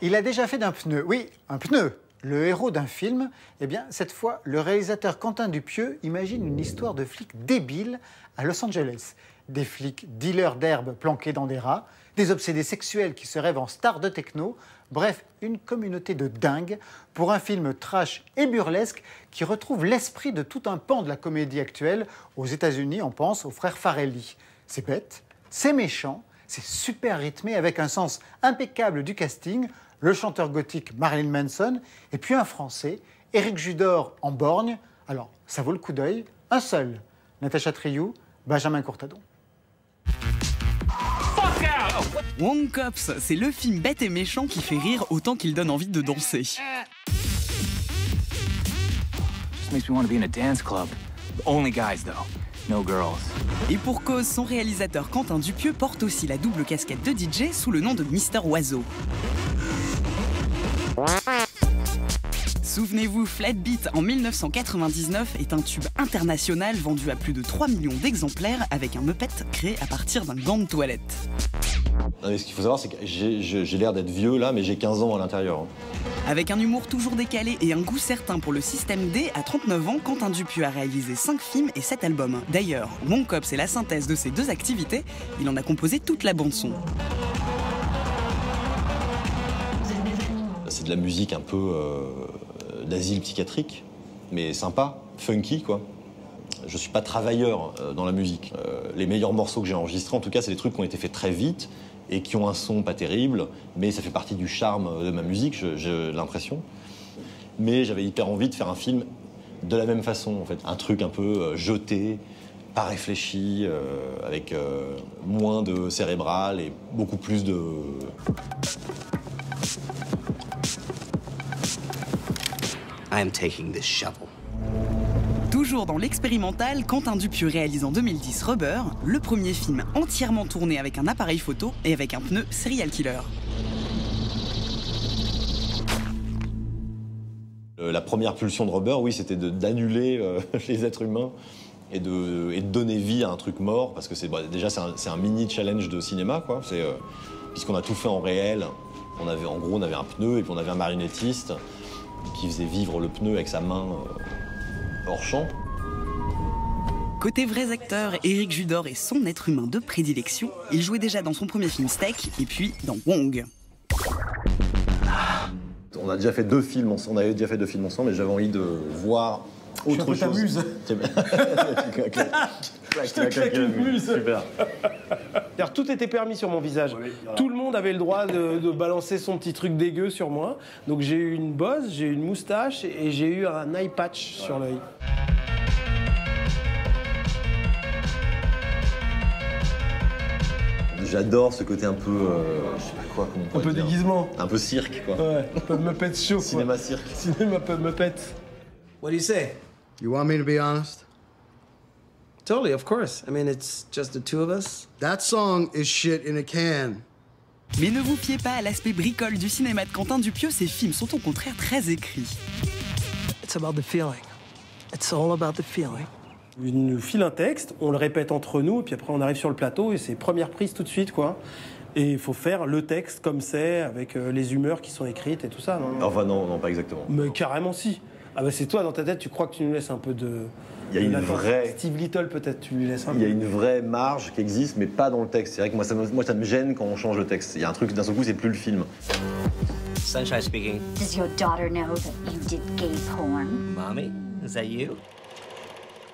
Il a déjà fait d'un pneu, oui, un pneu. Le héros d'un film, eh bien, cette fois, le réalisateur Quentin Dupieux imagine une histoire de flics débiles à Los Angeles. Des flics dealers d'herbe planqués dans des rats, des obsédés sexuels qui se rêvent en stars de techno, bref, une communauté de dingues pour un film trash et burlesque qui retrouve l'esprit de tout un pan de la comédie actuelle. Aux États-Unis, on pense aux frères Farrelly. C'est bête, c'est méchant, c'est super rythmé avec un sens impeccable du casting, le chanteur gothique Marilyn Manson, et puis un Français, Éric Judor en borgne. Alors, ça vaut le coup d'œil, un seul, Natacha Triou, Benjamin Courtadon. Wrong Cops, c'est le film bête et méchant qui fait rire autant qu'il donne envie de danser. Just makes me want to be in a dance club. Only guys though, no girls. Et pour cause, son réalisateur Quentin Dupieux porte aussi la double casquette de DJ sous le nom de Mister Oiseau. Souvenez-vous, Flat Beat en 1999 est un tube international vendu à plus de 3 millions d'exemplaires avec un Muppet créé à partir d'un gant de toilette. Non, mais ce qu'il faut savoir, c'est que j'ai l'air d'être vieux là, mais j'ai 15 ans à l'intérieur. Avec un humour toujours décalé et un goût certain pour le système D, à 39 ans, Quentin Dupieux a réalisé 5 films et 7 albums. D'ailleurs, Wrong Cops est la synthèse de ces deux activités, il en a composé toute la bande-son. C'est de la musique un peu d'asile psychiatrique, mais sympa, funky quoi. Je suis pas travailleur dans la musique. Les meilleurs morceaux que j'ai enregistrés, en tout cas, c'est des trucs qui ont été faits très vite et qui ont un son pas terrible, mais ça fait partie du charme de ma musique, j'ai l'impression. Mais j'avais hyper envie de faire un film de la même façon, en fait. Un truc un peu jeté, pas réfléchi, avec moins de cérébral et beaucoup plus de... I am taking this shovel. Toujours dans l'expérimental, Quentin Dupieux réalise en 2010 Rubber, le premier film entièrement tourné avec un appareil photo et avec un pneu serial killer. La première pulsion de Rubber, oui, c'était d'annuler les êtres humains et de donner vie à un truc mort, parce que déjà c'est un mini challenge de cinéma, quoi. Puisqu'on a tout fait en réel. En gros, on avait un pneu et puis on avait un marionnettiste qui faisait vivre le pneu avec sa main hors champ. Côté vrais acteurs, Éric Judor est son être humain de prédilection. Il jouait déjà dans son premier film Steak et puis dans Wong. On a déjà fait 2 films ensemble, mais j'avais envie de voir autre chose. Je te claque une muse. Super. Tout était permis sur mon visage. Oui, voilà. Tout le monde avait le droit de balancer son petit truc dégueu sur moi. Donc j'ai eu une bosse, j'ai eu une moustache et j'ai eu un eye patch sur l'œil. J'adore ce côté un peu, je sais pas quoi, comment on pourrait dire. Déguisement. Un peu cirque, quoi. Ouais, un peu Muppet show, quoi. Cinéma cirque. Cinéma Muppet. What do you say? You want me to be honest? Totally, of course. I mean, it's just the two of us. That song is shit in a can. Mais ne vous fiez pas à l'aspect bricole du cinéma de Quentin Dupieux, ses films sont au contraire très écrits. It's about the feeling. It's all about the feeling. Il nous file un texte, on le répète entre nous, et puis après on arrive sur le plateau et c'est première prise tout de suite, quoi. Et il faut faire le texte comme c'est, avec les humeurs qui sont écrites et tout ça, non? Enfin non, pas exactement. Mais carrément si. Ah bah c'est toi, dans ta tête, tu crois que tu nous laisses un peu de... Il y a une vraie... Steve Little, peut-être, tu lui laisses un peu. Il y a une vraie marge qui existe, mais pas dans le texte. C'est vrai que moi, ça me gêne quand on change le texte. Il y a un truc, d'un seul coup, c'est plus le film. Sunshine speaking. Does your daughter know that you did gay porn? Mommy, is that you?